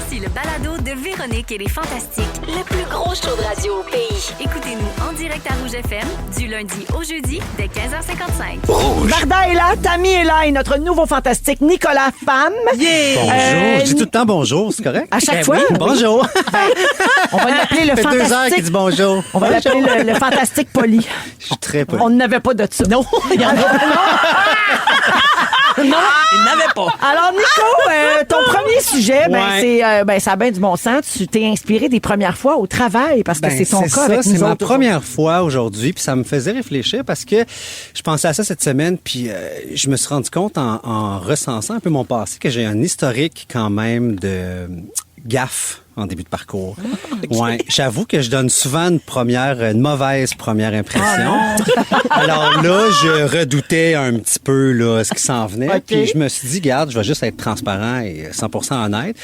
Voici le balado de Véronique et les Fantastiques. Le plus gros show de radio au pays. Écoutez-nous en direct à Rouge FM du lundi au jeudi dès 15h55. Rouge. Varda est là, Tammy est là et notre nouveau fantastique Nicolas Femme. Yeah! Bonjour. Je dis tout le temps bonjour, c'est correct? À chaque fois? Oui, bonjour. On va l'appeler le Ça fait 2 heures qu'il fantastique. dit bonjour. On va l'appeler le fantastique poli. Je suis très poli. On n'avait pas de ça. Non, il y en a pas. Non, il n'avait pas. Alors, Nico, ton premier sujet, ça a bien du bon sens. Tu t'es inspiré des premières fois au travail parce que c'est ton cas avec nous C'est ma autres première fois aujourd'hui, puis ça me faisait réfléchir parce que je pensais à ça cette semaine, puis je me suis rendu compte en recensant un peu mon passé que j'ai un historique quand même de gaffe en début de parcours. Okay. Ouais, j'avoue que je donne souvent une mauvaise première impression. Alors là, je redoutais un petit peu là, ce qui s'en venait. Okay. Puis je me suis dit, garde, je vais juste être transparent et 100% honnête.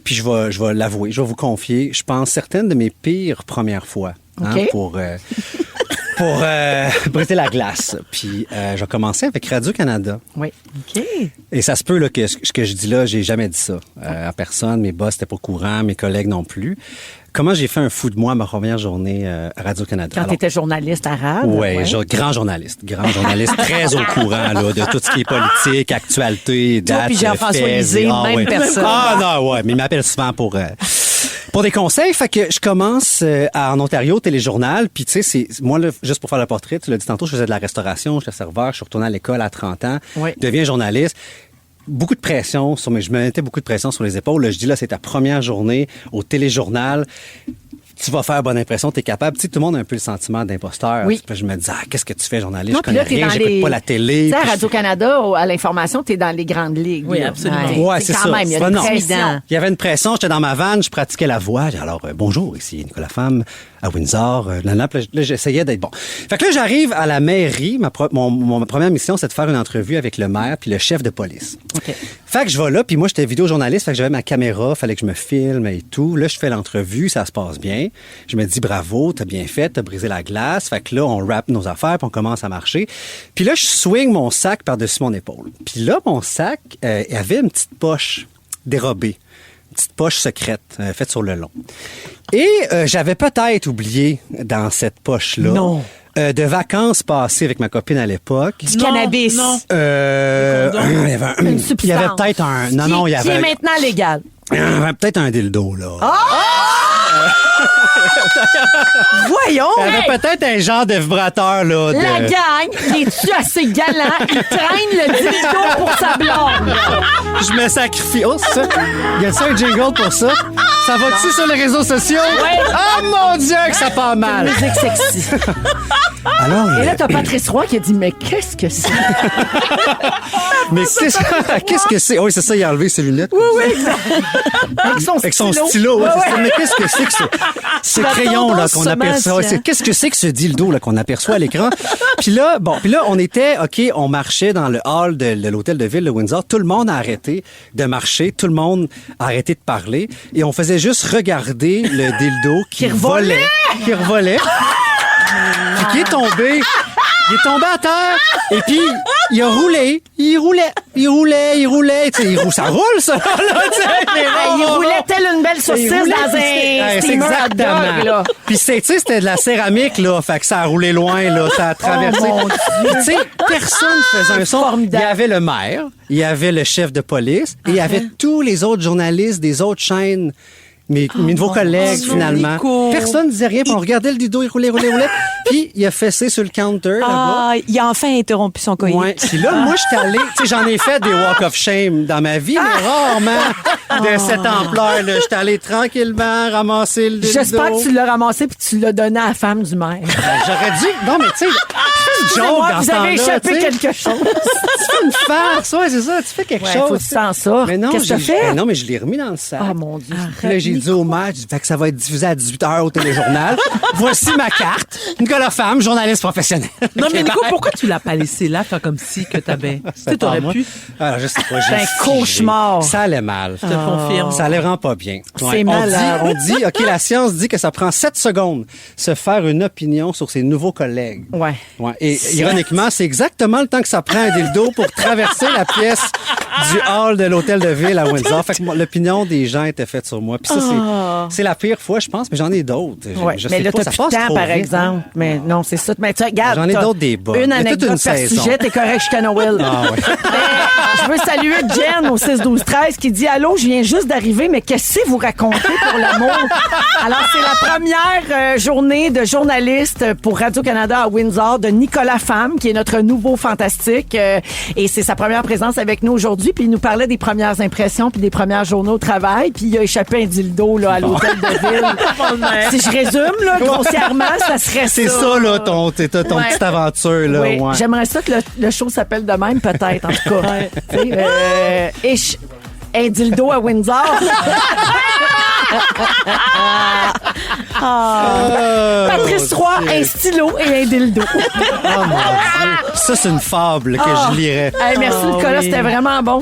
Puis je vais l'avouer, je vais vous confier. Je pense certaines de mes pires premières fois pour briser la glace. Puis, je vais commencer avec Radio-Canada. Oui. OK. Et ça se peut là, que ce que je dis là, j'ai jamais dit ça à personne. Mes boss n'étaient pas au courant, mes collègues non plus. Comment j'ai fait un fou de moi ma première journée à Radio-Canada? Quand tu étais journaliste à RAD? Oui, grand journaliste, très au courant là, de tout ce qui est politique, actualité, date, puis Jean-François Lisée, même personne. Ah non, ouais, mais il m'appelle souvent pour des conseils. Fait que je commence en Ontario, téléjournal, puis tu sais, moi, là, juste pour faire le portrait, tu l'as dit tantôt, je faisais de la restauration, j'étais serveur, je suis retourné à l'école à 30 ans, deviens journaliste. Beaucoup de pression je me mettais beaucoup de pression sur les épaules. Là, je dis, là, c'est ta première journée au téléjournal. Tu vas faire bonne impression, tu es capable. Tu sais, tout le monde a un peu le sentiment d'imposteur. Oui. Puis je me dis, qu'est-ce que tu fais, journaliste? Non, je connais rien, j'écoute pas la télé. Tu sais, à Radio-Canada, à l'information, tu es dans les grandes ligues. Oui, absolument. Ouais, c'est quand ça. même, il y a une pression. Il y avait une pression, j'étais dans ma vanne, je pratiquais la voix. Alors, bonjour, ici Nicolas Femme, à Windsor. Là, j'essayais d'être bon. Fait que là, j'arrive à la mairie. Ma première mission, c'est de faire une entrevue avec le maire puis le chef de police. OK. Fait que je vais là, puis moi, j'étais vidéojournaliste, fait que j'avais ma caméra, fallait que je me filme et tout. Là, je fais l'entrevue, ça se passe bien. Je me dis, bravo, t'as bien fait, t'as brisé la glace. Fait que là, on wrap nos affaires, puis on commence à marcher. Puis là, je swing mon sac par-dessus mon épaule. Puis là, mon sac, il y avait une petite poche dérobée. Une petite poche secrète, faite sur le long. Et j'avais peut-être oublié dans cette poche-là... Non. De vacances passées avec ma copine à l'époque. Du cannabis. Non. Il y avait Une substance. Il y avait peut-être un... Non, il y avait... Qui est maintenant légal. Il y avait peut-être un dildo, là. Voyons! Il y avait peut-être un genre de vibrateur, là. La gang, es-tu assez galant? Il traîne le dildo pour sa blonde. Je me sacrifie. Oh, c'est ça. Y a-t-il un jingle pour ça? Ça va-tu sur les réseaux sociaux? Ouais. Oh mon Dieu, que ça part mal! Musique sexy. Alors, Et là, t'as Patrice Roy qui a dit, mais qu'est-ce que c'est? mais qu'est-ce que c'est? Oui, c'est ça, il a enlevé ses lunettes. Oui. Avec son stylo, ouais, c'est ça. Mais qu'est-ce que c'est que ce crayon là qu'on tendance aperçoit? Qu'est-ce que c'est que ce dildo là qu'on aperçoit à l'écran? Puis là, on marchait dans le hall de l'hôtel de ville de Windsor. Tout le monde a arrêté de marcher, tout le monde a arrêté de parler, et on faisait juste regarder le dildo qui revolait. Puis qui est tombé. Il est tombé à terre, et puis il a roulé. Il roulait. Tu sais, ça roule, ça. Là, Il roulait tel une belle saucisse dans un steamer hot dog, là. Puis c'était de la céramique, là. Fait que ça a roulé loin, là. Ça a traversé. Oh, mon Dieu. Tu sais, personne faisait un son. Formidable. Il y avait le maire, il y avait le chef de police, et il y avait tous les autres journalistes des autres chaînes. Mes nouveaux collègues, finalement. Nico. Personne ne disait rien, puis on regardait le dildo, il roulait. Puis il a fessé sur le counter, là-bas. Il a enfin interrompu son coït. Ouais. Puis là, moi, j'étais allé... Tu sais, j'en ai fait des walk of shame dans ma vie, mais rarement de cette ampleur, là. J'étais allé tranquillement ramasser le dildo. J'espère que tu l'as ramassé puis tu l'as donné à la femme du maire. J'aurais dû... Non, mais tu sais, tu fais une joke dans ce Vous avez temps-là, échappé tu sais. quelque chose. Tu fais une farce, ouais, c'est ça. Tu fais quelque chose. Faut que tu t'en sortes. Mais non, Qu'est-ce que t'as fait? Non, mais je l'ai remis dans le sac. Ah, mon Dieu. Puis là, j'ai dit au maire, fait que ça va être diffusé à 18h au téléjournal. Voici ma carte. Nicolas Nicolas Femme, journaliste professionnel. Non, mais Nico, pourquoi tu l'as pas laissé là, faire comme si que t'avais... Tu t'aurais pu. Alors, je sais pas. C'est un cauchemar. Ça allait mal. Je te confirme. Ça allait vraiment pas bien. C'est malade. On dit, OK, la science dit que ça prend 7 secondes se faire une opinion sur ses nouveaux collègues. Ouais. Ouais. Et ironiquement, c'est exactement le temps que ça prend un dildo pour traverser la pièce du hall de l'hôtel de ville à Windsor. Fait que l'opinion des gens était faite sur moi. Puis ça, c'est la pire fois, je pense, mais j'en ai d'autres. Ouais, Je mais sais là, pas, t'as ça plus de passe temps, trop par vite, hein. exemple. Mais non, c'est ça. Mais tu regardes. J'en ai t'as d'autres des bonnes. Une Il y a toute anecdote une par saison. sujet, t'es correct jusqu'à Noël. Ah ouais. Je veux saluer Jen au 6-12-13 qui dit « Allô, je viens juste d'arriver, mais qu'est-ce que vous racontez pour l'amour? » Alors, c'est la première journée de journaliste pour Radio-Canada à Windsor de Nicolas Femme, qui est notre nouveau fantastique. Et c'est sa première présence avec nous aujourd'hui. Puis il nous parlait des premières impressions puis des premières journées au travail. Puis il a échappé un dildo là, à l'hôtel de ville. Si je résume, là, grossièrement, ça serait C'est ça, là, ton petite aventure, là. Oui, Ouais. j'aimerais ça que le show s'appelle de même, peut-être, en tout cas. Tu sais, un dildo à Windsor. Patrice Roy, un stylo et un dildo. Oh mon Dieu. Ça, c'est une fable que je lirais. Hey, merci, Nicolas, c'était vraiment bon.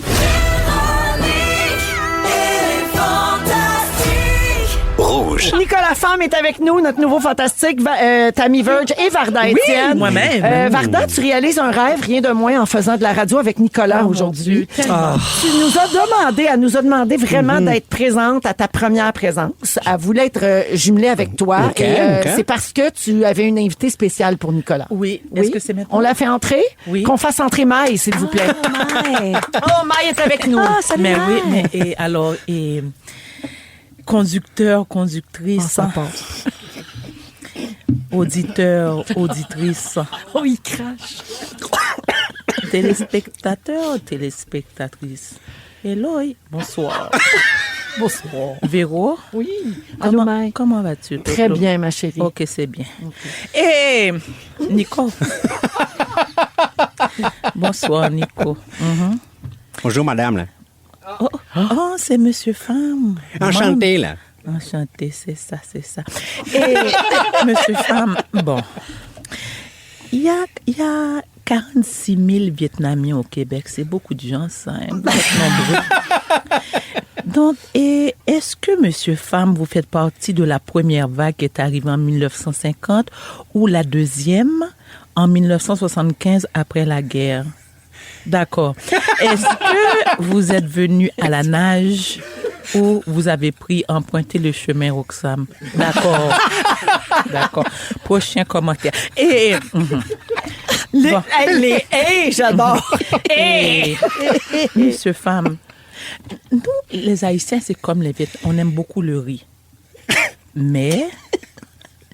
Rouge. Nicolas Femme est avec nous, notre nouveau fantastique, Tammy Verge et Varda Étienne. moi-même. Varda, tu réalises un rêve, rien de moins, en faisant de la radio avec Nicolas aujourd'hui. Tu nous a demandé vraiment d'être présente à ta première présence. Elle voulait être jumelée avec toi. OK, et OK. c'est parce que tu avais une invitée spéciale pour Nicolas. Oui. Est-ce que c'est maintenant? On l'a fait entrer? Oui. Qu'on fasse entrer Maï, s'il vous plaît. Oh, Maï est avec nous. Ah, salut, Mais Maï. oui, mais et alors, et conducteur, conductrice, Ça passe. auditeur, auditrice, Oh, il crache. téléspectateur, téléspectatrice. Hello, bonsoir. Bonsoir. Véro, Oui. Allô, Maï. comment vas-tu? Très bien, ma chérie. Ok, c'est bien. Et Nico. Bonsoir, Nico. Mhm. Bonjour, madame, là. Oh, c'est Monsieur Femme. Enchanté, là. Enchanté, c'est ça, c'est ça. Et Monsieur Femme, bon, il y a 46 000 Vietnamiens au Québec. C'est beaucoup de gens, ça. Hein? Vous êtes nombreux. Donc, et est-ce que, Monsieur Femme, vous faites partie de la première vague qui est arrivée en 1950 ou la deuxième en 1975 après la guerre? D'accord. Est-ce que vous êtes venu à la nage ou vous avez emprunté le chemin Roxham? D'accord. D'accord. Prochain commentaire. Et... Bon. J'adore. Et Monsieur Femme, nous, les Haïtiens, c'est comme les Vietnamiens. On aime beaucoup le riz. Mais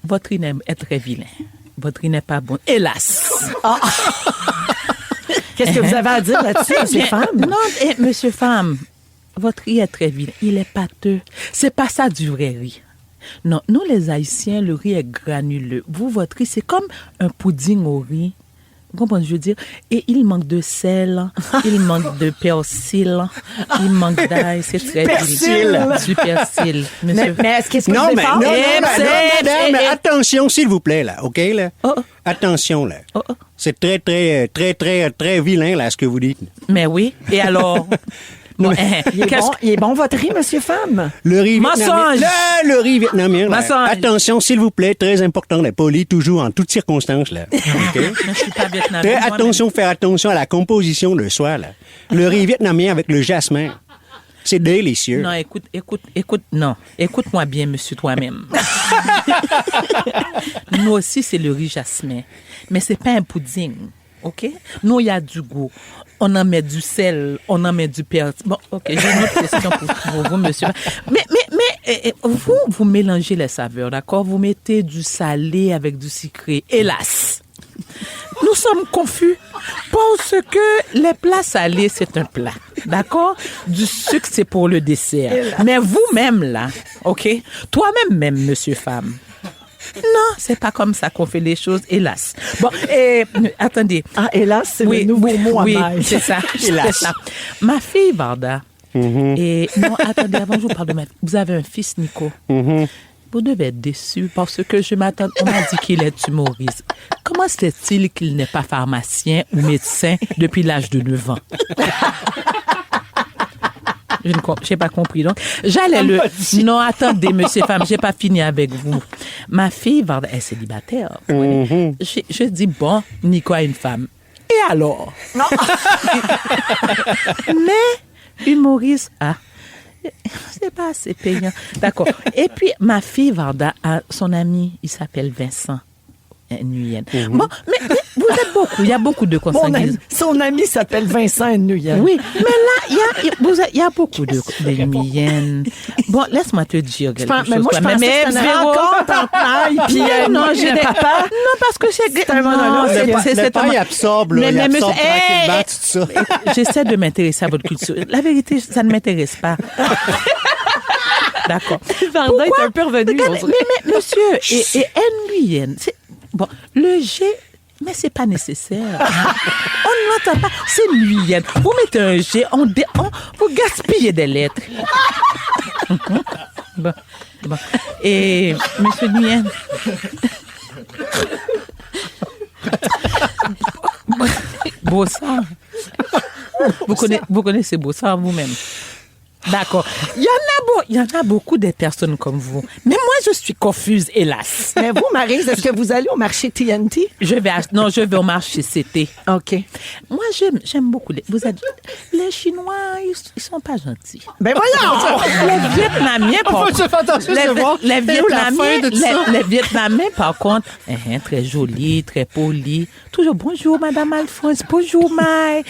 votre riz est très vilain. Votre riz n'est pas bon. Hélas. Qu'est-ce que vous avez à dire là-dessus, Monsieur Bien, Femme? Non, Monsieur Femme, votre riz est très vilain. Il est pâteux. C'est pas ça du vrai riz. Non, nous, les Haïtiens, le riz est granuleux. Vous, votre riz, c'est comme un pudding au riz. Vous comprenez, je veux dire? Et il manque de sel, il manque de persil, il manque d'ail, c'est très Persil. Du persil. Monsieur. Mais qu'est-ce que Non, vous mais, faites? non, Eh, madame, mais attention, s'il vous plaît, là, OK, là? Oh, oh. Attention, là. Oh, oh. C'est très vilain, là, ce que vous dites. Mais oui, et alors? Bon, Il est bon, votre riz, Monsieur Femme? Le riz Mensonge! vietnamien. Le riz vietnamien, là. Mensonge! Attention, s'il vous plaît, très important, là, poli, toujours, en toutes circonstances, là. OK? Je suis pas vietnamien. Très moi-même. attention, faire attention à la composition le soir, là. Le riz vietnamien avec le jasmin. C'est délicieux. Non, écoute-moi bien, monsieur, toi-même. Nous aussi, c'est le riz jasmin. Mais c'est pas un pudding, OK? Nous, il y a du goût. On en met du sel, on en met du persil. Bon, OK, j'ai une autre question pour vous, monsieur. Mais vous mélangez les saveurs, d'accord? Vous mettez du salé avec du sucré. Hélas! Nous sommes confus parce que les plats salés, c'est un plat. D'accord? Du sucre, c'est pour le dessert. Mais vous-même, là, OK? Toi-même, Monsieur Femme. Non, c'est pas comme ça qu'on fait les choses, hélas. Bon, attendez. Ah, hélas, c'est le nouveau mot à Oui, Maï. c'est ça. C'est ça. Ma fille, Varda, et non, attendez, avant je vous parle de ma fille. Vous avez un fils, Nico. vous devez être déçu parce que on m'a dit qu'il est humoriste. Comment se fait-il qu'il n'est pas pharmacien ou médecin depuis l'âge de 9 ans? Je n'ai pas compris. Donc, j'allais Non, attendez, monsieur femme, j'ai pas fini avec vous. Ma fille, Varda, est célibataire. Je dis, bon, Nico a une femme. Et alors? Non. Mais, humoriste, c'est pas assez payant. D'accord. Et puis, ma fille, Varda, a son ami, il s'appelle Vincent Nguyen. Bon, mais vous êtes beaucoup. Il y a beaucoup de consanguins. Son ami s'appelle Vincent Nguyen. Oui, mais là, il y a beaucoup de Nguyen. Bon, laisse-moi te dire quelque chose. Mais moi, je pensais que c'était une rencontre entre Paille puis j'ai papa. Non, parce que c'est un monologue. Le Paille absorbe, il absorbe tranquillement tout ça. J'essaie de m'intéresser à votre culture. La vérité, ça ne m'intéresse pas. D'accord. Varda est un peu revenu. Mais monsieur, et Nguyen, bon, le G, mais c'est pas nécessaire. On ne l'entend pas. C'est Nguyen. Vous mettez un G, vous gaspillez des lettres. Bon. Et monsieur Nguyen. Bossard. Vous connaissez Bossard vous-même. D'accord. Il y en a beaucoup de personnes comme vous. Mais moi, je suis confuse, hélas. Mais vous, Maryse, est-ce que vous allez au marché TNT? Je vais au marché CT. OK. Moi, j'aime beaucoup les Chinois, ils sont pas gentils. Ben voyons! Les Vietnamiens, les Vietnamiens, par contre, très jolis, très polis. Toujours bonjour, Madame Alphonse, bonjour, Mai.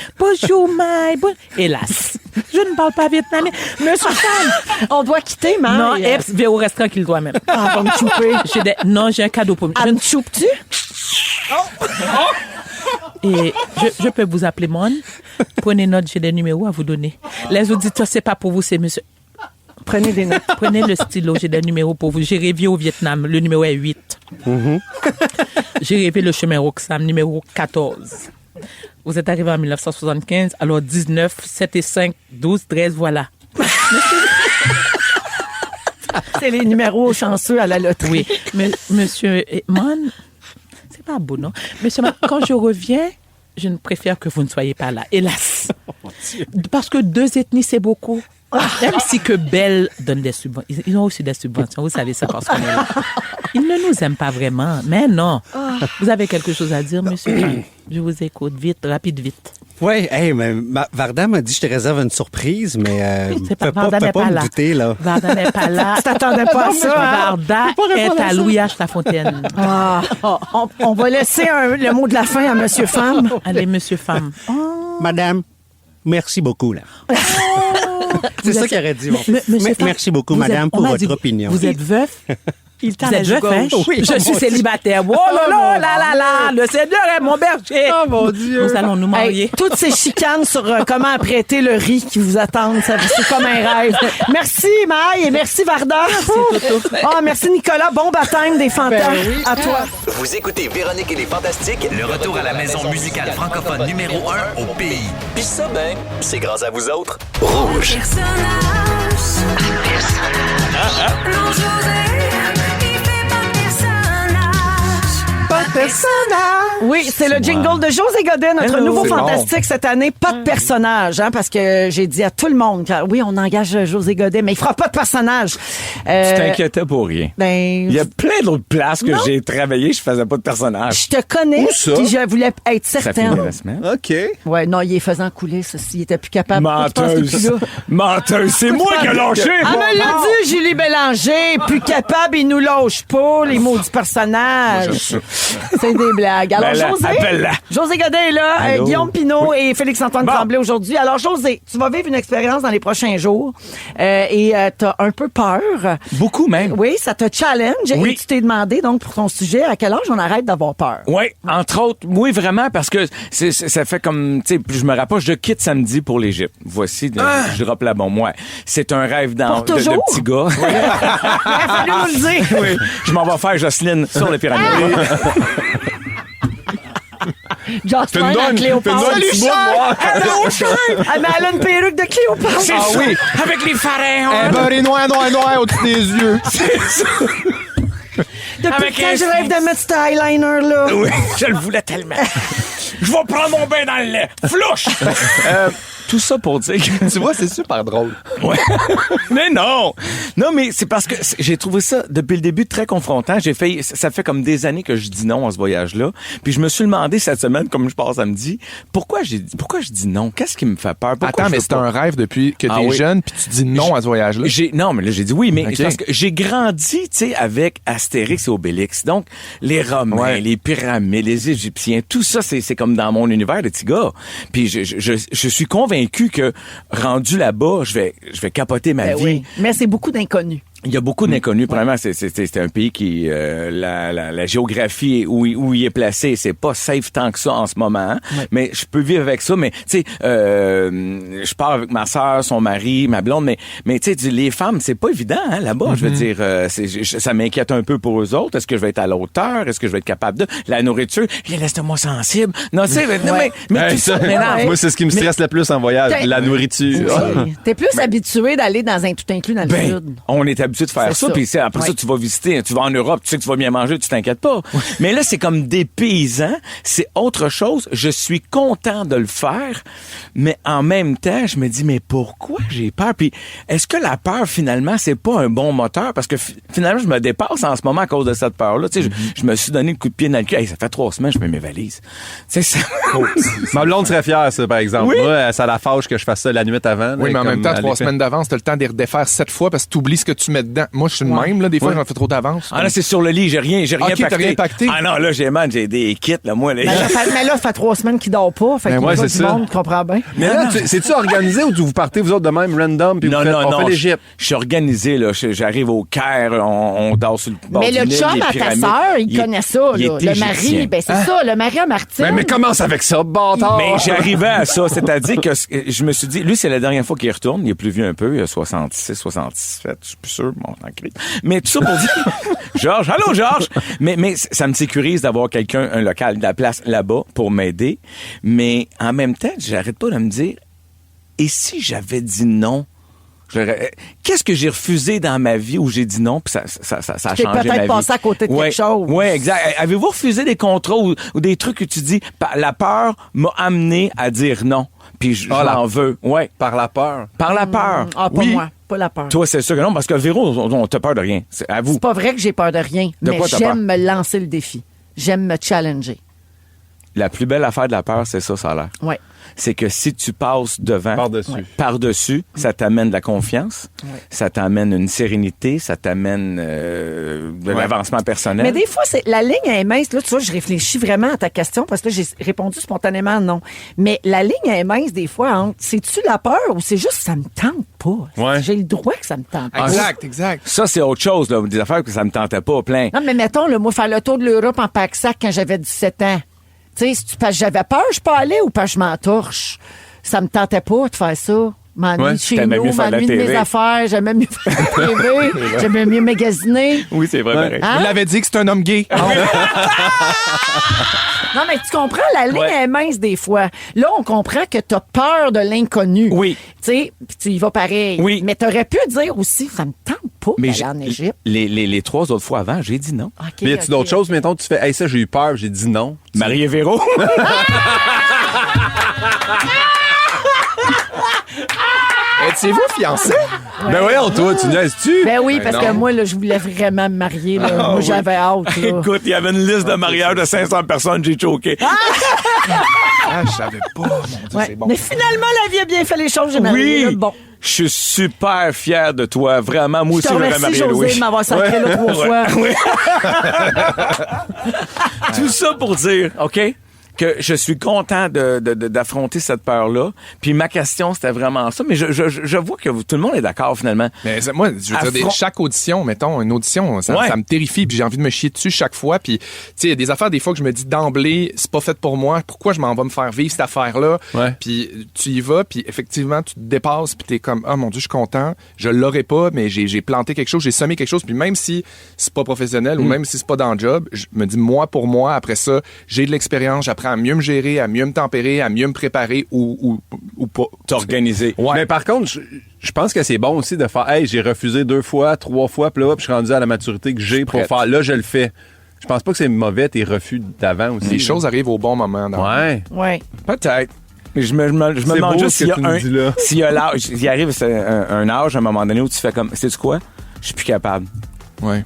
Hélas, je ne parle pas vietnamien. Monsieur Sam, on doit quitter, Mai. Non, Epps va au restaurant qu'il doit même. Ah, va me chouper. Non, j'ai un cadeau pour lui. Me choupes-tu? Et je peux vous appeler Mon. Prenez note, j'ai des numéros à vous donner. Les auditeurs, c'est pas pour vous, c'est monsieur. Prenez des notes. Prenez le stylo, j'ai des numéros pour vous. J'ai rêvé au Vietnam, le numéro est 8. J'ai rêvé le chemin Roxham, numéro 14. Vous êtes arrivé en 1975, alors 19, 7 et 5, 12, 13, voilà. C'est les numéros chanceux à la loterie. Oui, mais monsieur Mon, c'est pas beau, non? Monsieur Mon, quand je reviens, je ne préfère que vous ne soyez pas là, hélas. Parce que 2 ethnies, c'est beaucoup. Même si que Belle donne des subventions. Ils ont aussi des subventions, vous savez ça parce qu'on est là. Ils ne nous aiment pas vraiment, mais non. Vous avez quelque chose à dire, monsieur? Je vous écoute, vite, vite. Oui, mais Varda m'a dit que je te réserve une surprise, mais c'est pas, Varda n'est pas me là. douter, là. Varda n'est pas là. Tu t'attendais pas à ça, hein? Varda est à Louis H. Lafontaine. On va laisser le mot de la fin à Monsieur Femme. Allez, Monsieur Femme. Madame, merci beaucoup, là. C'est ça qu'il aurait dit. Merci beaucoup, madame, pour votre opinion. Vous êtes veuf? Vous êtes veuf, hein? Oui, je suis célibataire. Oh là, le Seigneur est mon berger. Oh mon Dieu. Nous allons nous marier. Toutes ces chicanes sur comment apprêter le riz qui vous attendent, c'est comme un rêve. Merci, Maï, et merci, Varda. Merci, Nicolas. Bon baptême des fantasmes. Oui. À toi. Vous écoutez Véronique et les Fantastiques, le retour à la maison musicale francophone numéro 1 au pays. Puis ça, c'est grâce à vous autres. Rouge. Oui, c'est le jingle de José Godet, notre nouveau fantastique cette année. Pas de personnage, parce que j'ai dit à tout le monde, oui, on engage José Godet, mais il fera pas de personnage. Tu t'inquiétais pour rien. Il y a plein d'autres places que j'ai travaillé, je faisais pas de personnage. Je te connais, puis je voulais être certaine. OK. Ouais, non, il est faisant couler, ça, s'il était plus capable. Menteuse, c'est moi qui ai lâché. Elle me l'a dit, Julie Bélanger, plus capable, il nous lâche pas, les mots du personnage. C'est des blagues. Alors, José Godet est là, Guillaume Pinault et Félix-Antoine Tremblay aujourd'hui. Alors, José, tu vas vivre une expérience dans les prochains jours et t'as un peu peur. Beaucoup même. Oui, ça te challenge et tu t'es demandé, donc, pour ton sujet, à quel âge on arrête d'avoir peur? Oui, entre autres, oui, vraiment, parce que ça fait comme, tu sais, je me rapproche, je quitte samedi pour l'Égypte. Voici, je drop la bombe. Ouais. C'est un rêve de petit gars. Il a fallu nous le dire. Oui, je m'en vais faire Jocelyne sur les pyramides. Jocelyn à Cléopâtre. Salut, Charles! Mais elle a une perruque de Cléopâtre. Ah oui, avec les pharaons. Un beurre noir au-dessus des yeux. C'est ça. Depuis quand je rêve de mettre cet eyeliner-là? Oui, je le voulais tellement. Je vais prendre mon bain dans le lait. Flouche! Tout ça pour dire que... Tu vois, c'est super drôle. Ouais. Mais non! Non, mais c'est parce que j'ai trouvé ça, depuis le début, très confrontant. Ça fait comme des années que je dis non à ce voyage-là. Puis je me suis demandé cette semaine, comme je pars samedi, pourquoi je dis non? Qu'est-ce qui me fait peur? Pourquoi Attends, mais c'est un rêve depuis que t'es jeune, puis tu dis non à ce voyage-là? Non, mais là, j'ai dit oui, mais Okay. c'est parce que j'ai grandi, tu sais, avec Astérix et Obélix. Donc, les Romains, les pyramides, les Égyptiens, tout ça, c'est comme dans mon univers de petits gars. Puis je suis convaincu que rendu là-bas, je vais capoter ma vie. Oui. Mais c'est beaucoup d'inconnus. Il y a beaucoup d'inconnus. Premièrement, c'est un pays qui la géographie où il est placé, c'est pas safe tant que ça en ce moment. Hein? Ouais. Mais je peux vivre avec ça. Mais tu sais, je pars avec ma sœur, son mari, ma blonde. Mais tu sais, les femmes, c'est pas évident hein, là-bas. Je veux dire, ça m'inquiète un peu pour eux autres. Est-ce que je vais être à la hauteur? Est-ce que je vais être capable de la nourriture? Laisse-moi sensible. Non, tu sais, mais tout ça. Moi, c'est ce qui me stresse le plus en voyage, la nourriture. T'es plus habitué d'aller dans un tout inclus dans le sud. On est habitué de faire ça, puis après ça, tu vas visiter, tu vas en Europe, tu sais que tu vas bien manger, tu t'inquiètes pas. Mais là, c'est comme des paysans, c'est autre chose. Je suis content de le faire, mais en même temps, je me dis, mais pourquoi j'ai peur? Puis est-ce que la peur, finalement, c'est pas un bon moteur? Parce que finalement, je me dépasse en ce moment à cause de cette peur-là. Tu sais, je me suis donné le coup de pied dans le cul. Hey, ça fait 3 semaines, je mets mes valises. Tu sais, ça... Ma blonde serait fière, ça, par exemple. Oui. Moi, ça la fâche que je fasse ça la nuit avant. Oui, mais en même temps, 3 semaines d'avance, t'as le temps de les redéfaire 7 fois parce que t'oublies ce que tu mets dedans. Moi, je suis le même, là. Des fois, j'en fais trop d'avance. Ah, là, c'est sur le lit. J'ai rien pacté. T'as rien pacté? Ah, non, là, j'ai des kits, là, moi, là. Mais là, ça fait 3 semaines qu'il dort pas. Fait qu'il y a du monde qui comprend bien. Mais là, c'est-tu organisé ou vous partez, vous autres, de même, random, puis on fait l'Égypte? Je suis organisé, là. J'arrive au Caire, on dort sur le bord du Nil. Mais le chum à ta sœur, il connaît ça, là. Le mari, ben c'est ça, le mari à Martine. Mais commence avec ça, bâtard! Mais j'arrivais à ça. C'est-à-dire que je me suis dit, lui, c'est la dernière fois qu'il retourne. Il est plus vieux un peu. Il a 66, 67. Je suis plus sûr. Bon, en crie. Mais tout ça pour dire, Georges, allô Georges! Mais ça me sécurise d'avoir quelqu'un, un local, de la place là-bas pour m'aider. Mais en même temps, j'arrête pas de me dire, et si j'avais dit non? Qu'est-ce que j'ai refusé dans ma vie où j'ai dit non, puis ça a changé ma vie? Peut-être passé à côté de quelque chose. Oui, exact. Avez-vous refusé des contrats ou des trucs que tu dis, la peur m'a amené à dire non, puis je l'en veux. Ouais. Par la peur? Par la peur. Ah, pas moi. Pas la peur. Toi, c'est sûr que non, parce que Véro, on t'a peur de rien. C'est à vous. C'est pas vrai que j'ai peur de rien, mais j'aime me lancer le défi. J'aime me challenger. La plus belle affaire de la peur, c'est ça a l'air. Oui. C'est que si tu passes devant, par-dessus, ça t'amène de la confiance, ça t'amène une sérénité, ça t'amène de l'avancement personnel. Mais des fois, la ligne est mince. Là, tu vois, je réfléchis vraiment à ta question parce que là, j'ai répondu spontanément non. Mais la ligne est mince des fois entre c'est-tu la peur ou c'est juste que ça me tente pas? Ouais. J'ai le droit que ça me tente pas. Exact. Ça, c'est autre chose, là, des affaires que ça me tentait pas plein. Non, mais mettons, là, moi, faire le tour de l'Europe en pack-sac quand j'avais 17 ans. Tu sais, parce que j'avais peur, je peux aller ou parce que je m'entorche. Ça me tentait pas de faire ça. M'ennuie de chez nous, m'ennuie de mes affaires. J'aimais mieux faire la TV. J'aimais mieux magasiner. Oui, c'est vrai, pareil. Hein? Il avait dit que c'est un homme gay. Non, mais tu comprends, la ligne est mince des fois. Là, on comprend que t'as peur de l'inconnu. Oui. Tu sais, puis tu y vas pareil. Oui. Mais t'aurais pu dire aussi, ça me tente pas d'aller en Égypte. Les 3 autres fois avant, j'ai dit non. Okay, mais y a-tu d'autres choses, mettons, tu fais, hey, ça, j'ai eu peur, j'ai dit non. Marie et Véro. Étiez-vous fiancés? Ben voyons, toi, tu niaises-tu? Ben oui, parce que moi, là, je voulais vraiment me marier. Là. Moi, j'avais hâte. Là. Écoute, il y avait une liste de mariage de 500 personnes, j'ai choqué. Je savais pas. Mon Dieu, c'est bon. Mais finalement, la vie a bien fait les choses. J'ai marié. Oui. Bon. Je suis super fier de toi. Vraiment, moi aussi, j'aurais marié José Louis. de m'avoir sacré là 3 fois. Oui. Tout ça pour dire, OK, que je suis content d'affronter cette peur-là. Puis ma question, c'était vraiment ça. Mais je vois que tout le monde est d'accord, finalement. Mais moi, je veux dire, chaque audition, mettons, une audition, ça me terrifie. Puis j'ai envie de me chier dessus chaque fois. Puis, tu sais, il y a des affaires, des fois, que je me dis d'emblée, c'est pas fait pour moi. Pourquoi je m'en vais me faire vivre cette affaire-là? Ouais. Puis tu y vas, puis effectivement, tu te dépasses, puis t'es comme, ah, mon Dieu, je suis content. Je l'aurais pas, mais j'ai planté quelque chose, j'ai semé quelque chose. Puis même si c'est pas professionnel ou même si c'est pas dans le job, je me dis, moi, pour moi, après ça, j'ai de l'expérience, j'apprends j'apprends à mieux me gérer, à mieux me tempérer, à mieux me préparer ou pas. T'organiser. Ouais. Mais par contre, je pense que c'est bon aussi de faire, hey, j'ai refusé 2 fois, 3 fois, puis là, je suis rendu à la maturité que j'ai pour faire, là, je le fais. Je pense pas que c'est mauvais tes refus d'avant aussi. Les choses arrivent au bon moment. Ouais. Ouais. Peut-être. Mais je me demande juste s'il y a l'âge, s'il arrive un âge à un moment donné où tu fais comme, sais-tu quoi? Je suis plus capable. Ouais.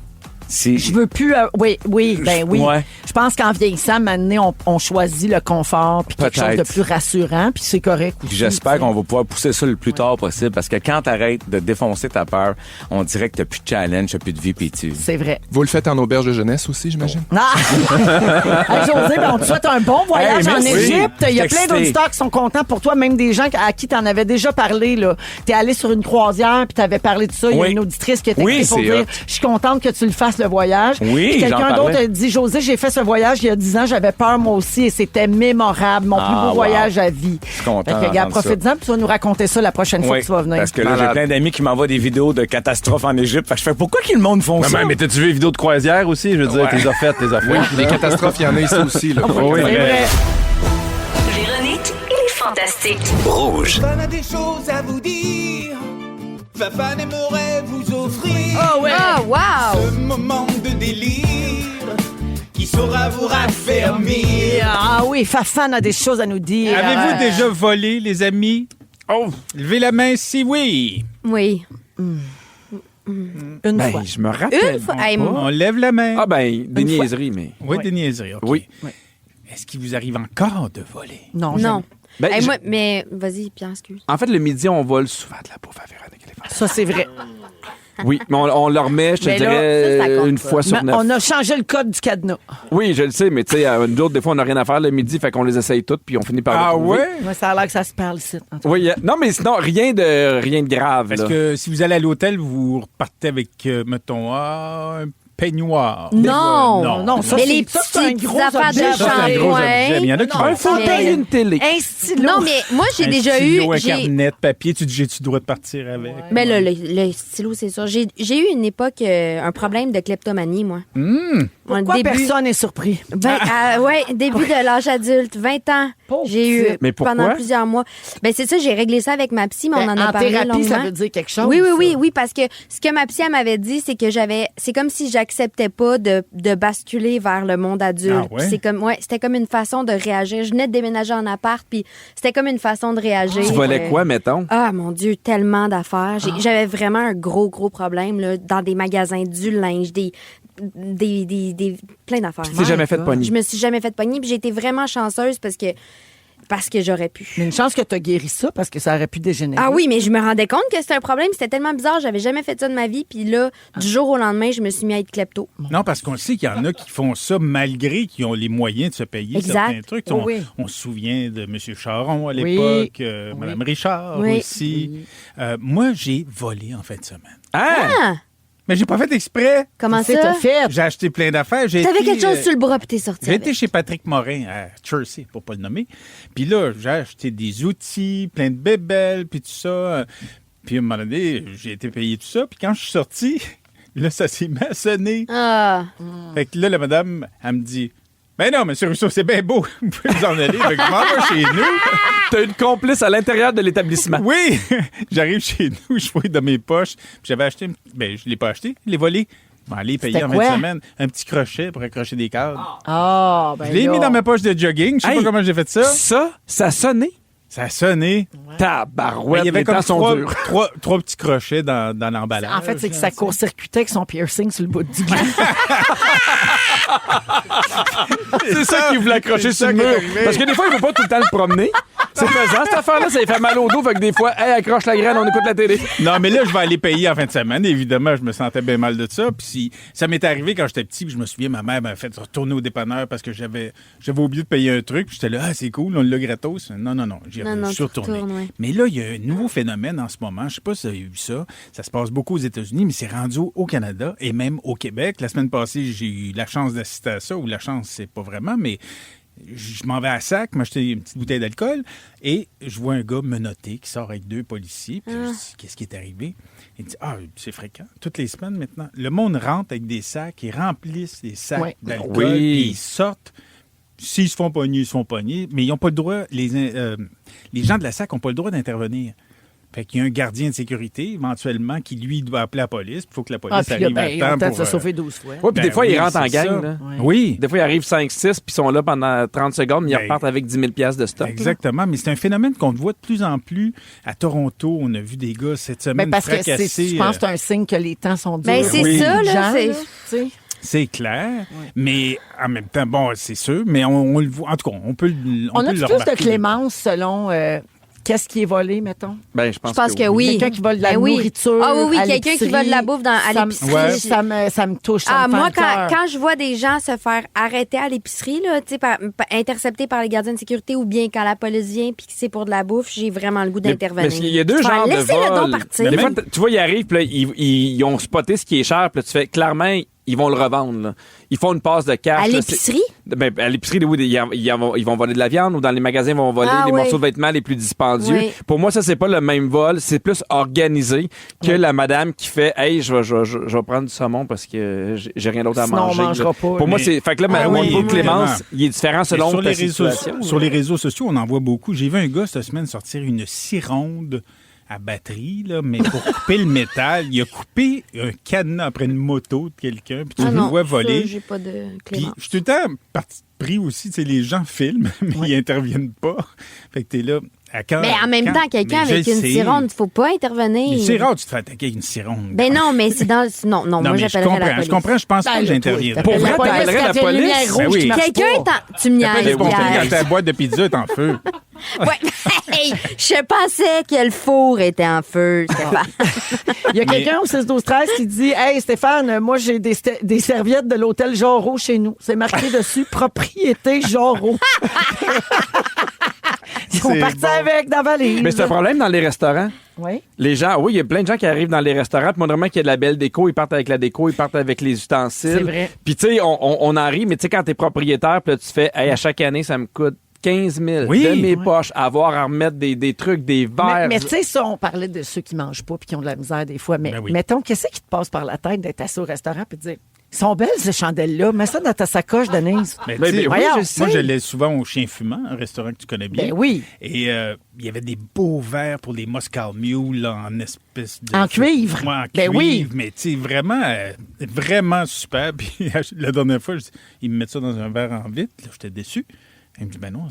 Je veux plus. Oui. Ouais. Je pense qu'en vieillissant, maintenant, on choisit le confort puis quelque chose de plus rassurant, puis c'est correct aussi. Puis j'espère qu'on va pouvoir pousser ça le plus tard possible parce que quand t'arrêtes de défoncer ta peur, on dirait que t'as plus de challenge, t'as plus de vie pis tu. C'est vrai. Vous le faites en auberge de jeunesse aussi, j'imagine? Hey, José, on te souhaite un bon voyage en Égypte. Il y a plein Excité. d'auditeurs qui sont contents pour toi, même des gens à qui tu en avais déjà parlé. Tu es allé sur une croisière puis tu avais parlé de ça. Il y a une auditrice qui était écrite pour c'est dire hot. je suis contente que tu le fasses, le voyage. Oui, Puis quelqu'un j'en d'autre parlais. a dit José, j'ai fait ce voyage il y a 10 ans, j'avais peur moi aussi et c'était mémorable. Mon plus beau wow. voyage à vie. Je suis content Fait que, regarde, d'entendre ça. profite-en puis tu vas nous raconter ça la prochaine fois Oui, que tu vas venir. parce que là, j'ai plein d'amis qui m'envoient des vidéos de catastrophes en Égypte. Fait que je fais, pourquoi que le monde font ça? Mais t'as-tu vu les vidéos de croisière aussi? Je veux dire, t'es faites. Oui, les catastrophes, il y en a ici aussi. Là. Oui, C'est vrai. Véronique et les Fantastiques. Rouge. Fafane a des choses à vous dire. Fafane aimerait vous offrir Ah ouais. Oh, wow! ce moment de délire qui saura vous raffermir. Ah oui, Fafane a des choses à nous dire. Avez-vous déjà volé, les amis? Oh, levez la main si oui. Oui. Une fois. Je me rappelle. Une fois. Hey, moi, On lève la main. Ah ben, des niaiseries, mais... Oui, des niaiseries. OK. Oui. Est-ce qu'il vous arrive encore de voler? Non, non. Ben, Hey, je- moi, mais vas-y, Pierre, excuse. En fait, le midi, on vole souvent de la bouffe à Véronique et les Fantastiques. ça c'est vrai. Oui, mais on le remet, je te Mais là, dirais, ça compte une pas. fois sur Mais 9. on a changé le code du cadenas. Oui, je le sais, mais tu sais, nous autres, des fois, on n'a rien à faire le midi, fait qu'on les essaye toutes, puis on finit par le trouver. Moi, ça a l'air que ça se parle ici. en tout cas. Oui, non, mais sinon, rien de grave. Parce là. que si vous allez à l'hôtel, vous repartez avec, mettons, un peignoir. Non. Non, ça, Mais c'est- les ça, c'est un petites gros affaires objet. de Ça, c'est un gros chambre. objet. Mais il y en a qui vont Un le faire. fauteuil et une télé. Un stylo. Non, mais moi, j'ai Un déjà stylo, eu. un carnet de papier. Tu dis, j'ai-tu le droit de partir avec? Mais le stylo, c'est ça. J'ai eu une époque, un problème de kleptomanie, moi. Pourquoi personne n'est surpris? Début de l'âge adulte, 20 ans. Pauvre J'ai eu petite. Mais pourquoi? pendant plusieurs mois. Ben c'est ça, j'ai réglé ça avec ma psy, mais on en a en parlé thérapie, longuement. ça veut dire quelque chose. Oui, parce que ce que ma psy elle m'avait dit, c'est que c'est comme si j'acceptais pas de basculer vers le monde adulte. Ah ouais? Puis c'était comme une façon de réagir. Je venais de déménager en appart, puis c'était comme une façon de réagir. Tu volais quoi, mettons? Ah, mon Dieu, tellement d'affaires. Ah. J'avais vraiment un gros problème là, dans des magasins, du linge, des plein d'affaires. Tu t'es jamais fait pogner. Je me suis jamais fait pogner, puis j'ai été vraiment chanceuse parce que j'aurais pu. Mais une chance que tu as guéri ça parce que ça aurait pu dégénérer. Ah oui, mais je me rendais compte que c'était un problème. C'était tellement bizarre. J'avais jamais fait ça de ma vie. Puis là, du jour au lendemain, je me suis mis à être klepto. Non, parce qu'on sait qu'il y en a qui font ça malgré qu'ils ont les moyens de se payer Exact. certains trucs. Oh oui. On se souvient de M. Charon à Oui. l'époque, Mme Richard Oui. aussi. Moi, j'ai volé en fin de semaine. Ah! Mais j'ai pas fait exprès. Comment Qu'est-ce que t'as ça? fait? J'ai acheté plein d'affaires. T'avais quelque chose sur le bras puis t'es sorti J'ai été avec. chez Patrick Morin à Chersey, pour pas le nommer. Puis là, j'ai acheté des outils, plein de bébelles, puis tout ça. Puis à un moment donné, j'ai été payé tout ça. Puis quand je suis sorti, là, ça s'est mis à sonner. Ah! Fait que là, la madame, elle me dit, ben non, monsieur Rousseau, c'est bien beau. Vous pouvez vous en aller. Fait que je m'en vais chez nous. T'as une complice à l'intérieur de l'établissement. Oui! J'arrive chez nous, je fouille dans mes poches. Puis j'avais acheté, ben je l'ai pas acheté, je l'ai volé. Je vais aller payer C'était en fin quoi? de semaine. Un petit crochet pour accrocher des cadres. Ah, ben Je l'ai là. mis dans ma poche de jogging. Je sais Hey, pas comment j'ai fait ça. Ça a sonné. Ça a sonné. Tabarouette, Il y avait les comme temps sont trois, durs. trois petits crochets dans l'emballage. En fait, c'est que ça court-circuitait avec son piercing sur le bout du gars. C'est ça qui voulait accrocher C'est sur le ça qui est mur. arrivé. Parce que des fois, il ne faut pas tout le temps le promener. C'est faisant, cette affaire-là. Ça lui fait mal au dos. Fait que des fois, hey, accroche la graine, on écoute la télé. Non, mais là, je vais aller payer en fin de semaine. Évidemment, je me sentais bien mal de ça. Puis si, ça m'est arrivé quand j'étais petit, puis je me souviens, ma mère m'a fait retourner au dépanneur parce que j'avais oublié de payer un truc. Puis j'étais là, ah, c'est cool, on l'a gratos. Non, je Non, suis tu retourné. retournes, ouais. Mais là, il y a un nouveau phénomène en ce moment. Je sais pas si vous avez vu ça. Ça se passe beaucoup aux États-Unis, mais c'est rendu au Canada et même au Québec. La semaine passée, j'ai eu la chance d'assister à ça, ou la chance, c'est pas vraiment, mais je m'en vais à Sac, m'acheter une petite bouteille d'alcool et je vois un gars menotté qui sort avec deux policiers. Puis je dis, qu'est-ce qui est arrivé? Il dit, c'est fréquent. Toutes les semaines maintenant, le monde rentre avec des sacs, ils remplissent des sacs Ouais. d'alcool, Oui. puis ils sortent. s'ils se font pogner, ils se font pogner, mais ils n'ont pas le droit, les gens de la SAC n'ont pas le droit d'intervenir. Fait qu'il y a un gardien de sécurité, éventuellement, qui, lui, doit appeler la police. Il faut que la police arrive à temps pour... se sauver 12 fois. Oui, puis des fois, ils rentrent en gang. Là. Oui. Des fois, ils arrivent 5-6, puis ils sont là pendant 30 secondes, mais ils repartent avec 10 000 $ de stock. Exactement, mais c'est un phénomène qu'on voit de plus en plus. À Toronto, on a vu des gars cette semaine fracassés. Parce que je pense que c'est un signe que les temps sont durs. Ben, c'est ça, là. C'est clair, mais en même temps, bon, c'est sûr, mais on le voit. En tout cas, on peut le On a le plus remarquer. de clémence selon... Qu'est-ce qui est volé, mettons? Ben, je pense que oui. Quelqu'un qui vole de la nourriture. Ah oui, à quelqu'un qui vole de la bouffe à l'épicerie. Ouais. Ça me touche. Ça me fait moi, le cœur. quand je vois des gens se faire arrêter à l'épicerie, là, interceptés par les gardiens de sécurité ou bien quand la police vient puis que c'est pour de la bouffe, j'ai vraiment le goût d'intervenir. Mais il y a deux genres de laissez-le donc vol. partir. Des fois, tu vois, ils arrivent, puis là, ils ont spoté ce qui est cher, puis là, tu fais clairement, ils vont le revendre. Là. Ils font une passe de cash. À l'épicerie? À l'épicerie, oui, ils vont voler de la viande ou dans les magasins, ils vont voler les morceaux de vêtements les plus dispendieux. Oui. Pour moi, ça, c'est pas le même vol. C'est plus organisé que la madame qui fait « Hey, je vais prendre du saumon parce que j'ai rien d'autre à Sinon, manger. » on mangera pas. Pour moi, c'est... Fait que là, mon niveau de clémence, il est différent selon sur ta les situation. Sur les réseaux sociaux, on en voit beaucoup. J'ai vu un gars cette semaine sortir une scie ronde à batterie, là, mais pour couper le métal, il a coupé un cadenas après une moto de quelqu'un, puis tu le vois voler. Ça, j'ai pas de Puis clémence. je suis tout le temps pris aussi, tu sais, les gens filment, mais ils interviennent pas. Fait que t'es là. Mais en même temps, quelqu'un avec une scie ronde, il faut pas intervenir. C'est rare que tu te fais attaquer avec une scie ronde. Ben non, mais c'est dans... Non, moi, mais j'appellerais la police. je comprends, je pense pas que j'interviendrais. Pour vrai, t'appellerais la police? Ben oui. Quelqu'un est en... Tu me niaises, quand ta boîte de pizza est en feu. Ouais. Hey, je pensais que le four était en feu, Stéphane. Il y a quelqu'un au 6-12-13 qui dit « Hey, Stéphane, moi, j'ai des serviettes de l'hôtel Jorro chez nous. C'est marqué dessus « Propriété Jorro ». Ils sont partis avec dans la valise. Mais c'est un problème dans les restaurants. Oui. Les gens, oui, il y a plein de gens qui arrivent dans les restaurants, puis vraiment qu'il y a de la belle déco, ils partent avec la déco, ils partent avec les ustensiles. C'est vrai. Puis tu sais, on en rit, mais tu sais, quand t'es propriétaire, puis là, tu fais, hey, à chaque année, ça me coûte 15 000 de mes poches à avoir à remettre des trucs, des verres. Mais tu sais, ça, on parlait de ceux qui mangent pas puis qui ont de la misère des fois. Mais mettons, qu'est-ce qui te passe par la tête d'être assis au restaurant puis de dire ils sont belles, ces chandelles-là. Mets ça dans ta sacoche, Denise. Mais Voyons, moi, je l'ai souvent au Chien Fumant, un restaurant que tu connais bien. Ben oui. Et il y avait des beaux verres pour les Moscow Mule là, en espèce de... En cuivre. Ouais, en Ben cuivre. oui. Mais tu sais, vraiment super. Puis la dernière fois, ils me mettent ça dans un verre en vitre. Là, j'étais déçu. Il me dit, ben non,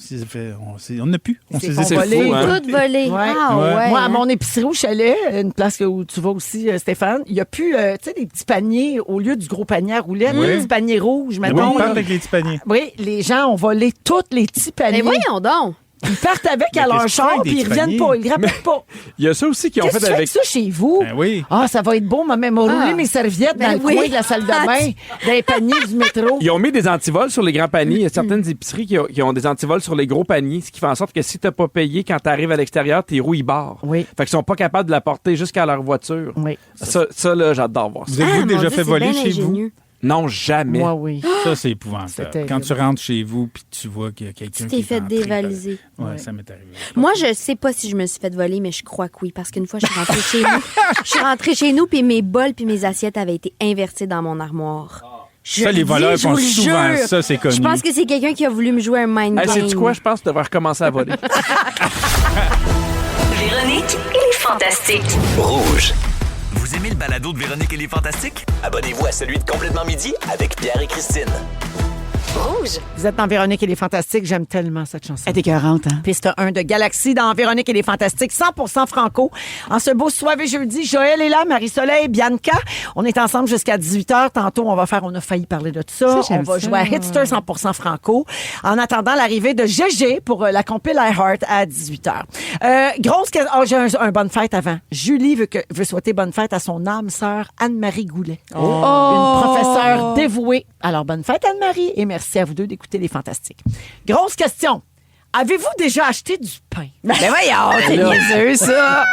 on n'a plus. On s'est dit, c'est volé. fou, hein? Tout volé. Ouais. Ah ouais. Moi, à mon épicerie au chalet, une place où tu vas aussi, Stéphane, il n'y a plus, tu sais, des petits paniers au lieu du gros panier à roulettes, des petits paniers rouges. Oui, Mettons, on parle avec les petits paniers. Oui, les gens ont volé tous les petits paniers. Mais voyons donc. Ils partent avec Mais à leur qu'est-ce que tu fais char avec puis des ils reviennent paniers? pas. Ils rappellent pas. Il y a ça aussi qui ont Qu'est-ce que fait tu fais avec... avec ça chez vous? Ben oui. Ah, ça va être beau, maman. M'a roulé mes serviettes dans le coin de la salle de bain, dans les paniers du métro. Ils ont mis des antivols sur les grands paniers. Il y a certaines épiceries qui ont des antivols sur les gros paniers, ce qui fait en sorte que si t'as pas payé, quand t'arrives à l'extérieur, tes roues, ils barrent. Oui. Fait qu'ils sont pas capables de la porter jusqu'à leur voiture. Oui. Ça là, j'adore voir ça. Vous avez-vous mon déjà Dieu, fait c'est voler bien chez vous? ingénieux. Non, jamais. Moi, oui. Ça, c'est épouvantable. C'était Quand tu rentres chez vous puis tu vois qu'il y a quelqu'un Tu qui t'es est fait entré, dévaliser. Ouais, ça m'est arrivé. Moi, je sais pas si je me suis fait voler, mais je crois que oui, parce qu'une fois, je suis rentrée chez nous. Je suis rentrée chez nous, puis mes bols puis mes assiettes avaient été inversées dans mon armoire. Ça, les voleurs font souvent ça, c'est connu. Je pense que c'est quelqu'un qui a voulu me jouer un mind game. Sais-tu quoi? Je pense que tu devrais recommencer à voler. Véronique et les Fantastiques. Rouge. Vous aimez le balado de Véronique et les Fantastiques? Abonnez-vous à celui de Complètement Midi avec Pierre et Christine. Rouge. Vous êtes dans Véronique et les Fantastiques. J'aime tellement cette chanson. Elle est écœurante, hein? Piste 1 de Galaxy dans Véronique et les Fantastiques, 100% franco. En ce beau soirée jeudi, Joël est là, Marie-Soleil, Bianca. On est ensemble jusqu'à 18h. Tantôt, on a failli parler de tout ça. Ça, j'aime on va ça. jouer à Hitster 100% franco. En attendant l'arrivée de GG pour la compile iHeart à 18h. Grosse question. Oh, j'ai un bonne fête avant. Julie veut souhaiter bonne fête à son âme sœur Anne-Marie Goulet. Une professeure dévouée. Alors, bonne fête Anne-Marie et merci à vous deux d'écouter les Fantastiques. Grosse question. Avez-vous déjà acheté du pain? Ben voyons, c'est niaiseux, ça!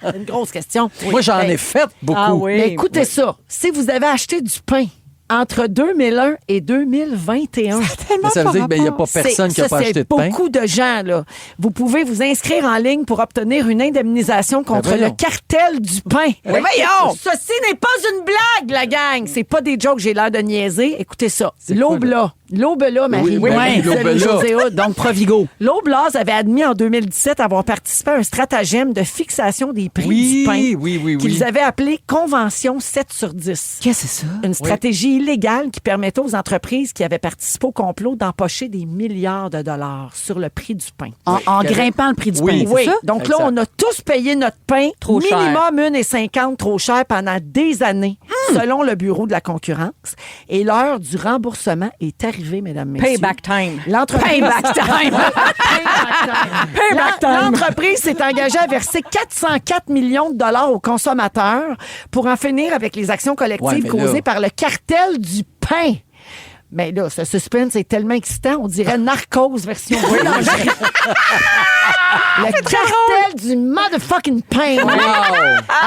C'est une grosse question. Moi, j'en ai fait beaucoup. Ah oui. Mais écoutez ça. Si vous avez acheté du pain entre 2001 et 2021... Mais ça veut dire qu'il n'y a pas personne qui n'a pas acheté de pain. C'est beaucoup de gens, là. Vous pouvez vous inscrire en ligne pour obtenir une indemnisation contre le cartel du pain. Ben voyons! Ceci n'est pas une blague, la gang. C'est pas des jokes, j'ai l'air de niaiser. Écoutez ça. L'Aube-là, L'Aube-là, Marie. Oui, Salut, José Hood. Donc, Provigo. L'Oblast avait admis en 2017 avoir participé à un stratagème de fixation des prix du pain qu'ils avaient appelé Convention 7/10. Qu'est-ce que c'est ça? Une stratégie illégale qui permettait aux entreprises qui avaient participé au complot d'empocher des milliards de dollars sur le prix du pain. En grimpant le prix du pain, c'est ça? Donc là, on a tous payé notre pain Trop cher. minimum 1,50 trop cher pendant des années, selon le Bureau de la concurrence. Et l'heure du remboursement est arrivée, mesdames, messieurs. Payback time. Payback time. Payback time. L'entreprise s'est engagée à verser 404 millions de dollars aux consommateurs pour en finir avec les actions collectives causées par le cartel du pain. Mais là, ce suspense est tellement excitant, on dirait Narcos version boulangerie. Le cartel du motherfucking pain.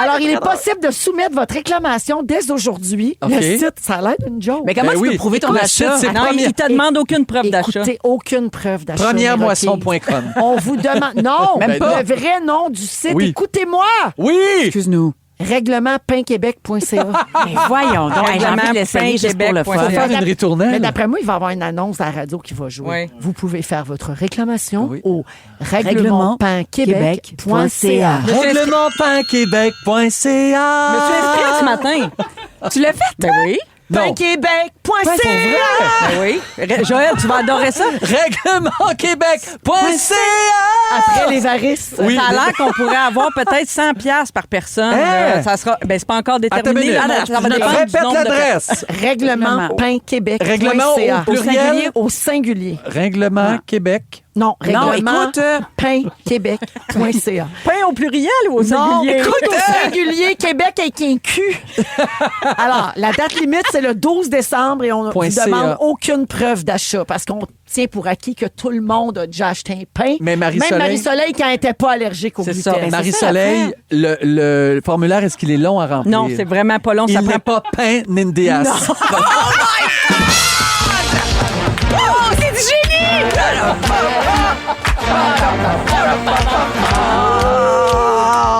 Alors, il est possible de soumettre votre réclamation dès aujourd'hui. OK. Le site, ça a l'air d'une joke. Mais comment tu peux prouver ton Le achat? site, c'est Non, il te demande aucune preuve d'achat. Écoutez, aucune preuve d'achat. Premièremoisson.com. On vous demande... Non, Même pas. le vrai nom du site. Oui. Écoutez-moi. Oui! Excuse-nous. Règlementpainquebec.ca. Mais voyons donc, j'ai envie de l'essayer juste pour le Faut fun. faire une ritournelle. Mais d'après moi, il va y avoir une annonce à la radio qui va jouer. Oui. Vous pouvez faire votre réclamation Oui. au règlementpainquebec.ca. Règlementpainquebec.ca. Je me suis inscrite ce matin. Tu l'as fait? Ben oui. Painquebec.ca. Ben oui. Joël, tu vas adorer ça. Règlementquebec.ca. Après les varices. Ça a l'air qu'on pourrait avoir peut-être 100 piastres par personne. Hein? Ça sera, ben c'est pas encore Attends une déterminé. minute. Ça va dépendre du Répète nombre de l'adresse. Règlementpainquebec.ca. Règlement au pluriel? Au singulier. Règlement Québec. Non, règlement écoute, painquebec.ca. Pain au pluriel ou au Non, singulier? écoute, au singulier, Québec avec un cul. Alors, la date limite, c'est le 12 décembre et on ne vous .ca. demande aucune preuve d'achat parce qu'on tient pour acquis que tout le monde a déjà acheté un pain. Mais Marie-Soleil- Même Marie-Soleil quand elle n'était pas allergique au C'est gluten. ça. Ben, Marie-Soleil, le formulaire, est-ce qu'il est long à remplir? Non, c'est vraiment pas long. Il Ça n'est prend pas pain Nindias. Oh, c'est du génie!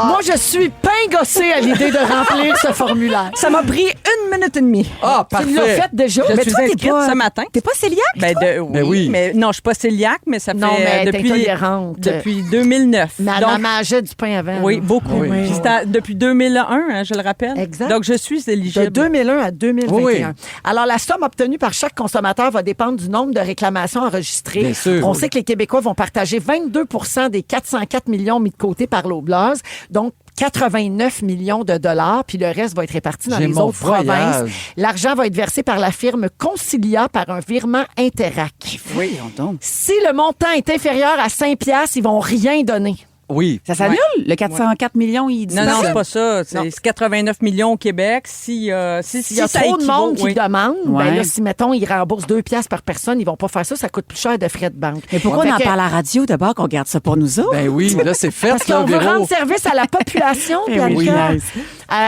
Moi, je suis pingossée à l'idée de remplir ce formulaire. Ça m'a pris 1 minute et demie. Ah, Tu l'as parfait. fait déjà. Je Mais suis toi, t'es inscrite pas- ce matin. T'es pas cœliaque? Ben, Ben oui. mais non, je suis pas cœliaque, mais ça fait Non, mais t'es depuis intolérante. 2009. Mais elle Donc, en mangeait du pain avant. oui, là. beaucoup. Oui. Puis c'était depuis 2001, hein, je le rappelle. Exact. Donc, je suis De éligible. 2001 à 2021. Oui. Alors, la somme obtenue par chaque consommateur va dépendre du nombre de réclamations enregistrées. Bien sûr. On sait que les Québécois vont partager 22 des 404 millions mis de côté par l'Oblast, donc 89 millions de dollars, puis le reste va être réparti dans J'ai les mon autres voyage. provinces. L'argent va être versé par la firme Concilia par un virement Interac. Oui, donc. Si le montant est inférieur à 5 piastres, ils vont rien donner. Oui. Ça s'annule? Le 404 millions, il dit. Non, c'est pas ça. C'est 89 millions au Québec. Si, S'il y a ça trop de équivaut, monde qui oui. demande, Ouais. ben là, si, mettons, ils remboursent 2 piastres par personne, ils vont pas faire ça, ça coûte plus cher de frais de banque. Mais pourquoi Fait on en que- parle à la radio d'abord qu'on garde ça pour nous autres? Ben oui, là, c'est fait, Parce là, qu'on veut Véro. rendre service à la population, Ben Bianca. oui, nice.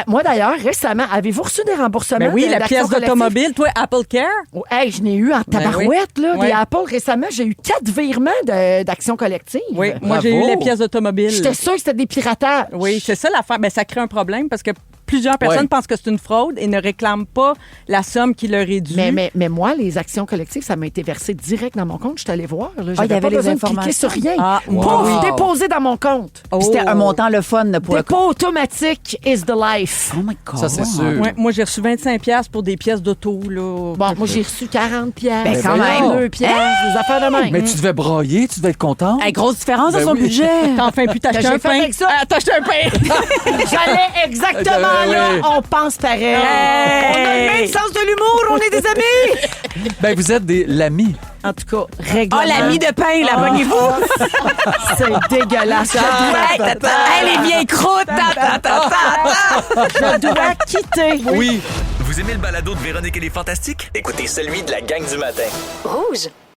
Moi, d'ailleurs, récemment, avez-vous reçu des remboursements? Ben oui, la d'actions pièce collectives? d'automobile. Toi, Apple Care? Oh, hey, je n'ai eu en tabarouette, là, Oui. des Apple récemment. J'ai eu 4 virements d'actions collectives. Oui, moi, j'ai eu les pièces d'automobile. J'étais sûre que c'était des piratages. Oui, c'est ça l'affaire. Ben, ça crée un problème parce que plusieurs personnes Ouais. pensent que c'est une fraude et ne réclament pas la somme qui leur est due. Mais moi, les actions collectives, ça m'a été versé direct dans mon compte. Je suis allée voir. Là. il y J'avais avait pas les besoin de cliquer informations. sur rien. Ah, Pouf, wow. déposé dans mon compte. Oh. C'était un montant le fun. Dépôt automatique is the life. Oh my God. Ça, c'est sûr. Ouais, moi, j'ai reçu 25$ pour des pièces d'auto. Là. Bon, moi, j'ai reçu 40 piastres. Ben, quand même. 2 piastres, des affaires de même. Mais tu devais brailler, tu devais être content. Hey, grosse différence Ben dans son oui. budget. T'as enfin pu t'acheter J'ai un fait pain. avec ça. T'as acheté un pain. J'allais exactement Ben là. oui. On pense pareil. Hey. On a le même sens de l'humour. On est des amis. Ben, vous êtes des l'ami. En tout cas, règlement. Ah, l'ami de pain, la pognez-vous. C'est dégueulasse. Elle est vieille croûte. Je dois quitter. Oui. Vous aimez le balado de Véronique et les Fantastiques? Écoutez celui de la gang du matin. Rouge.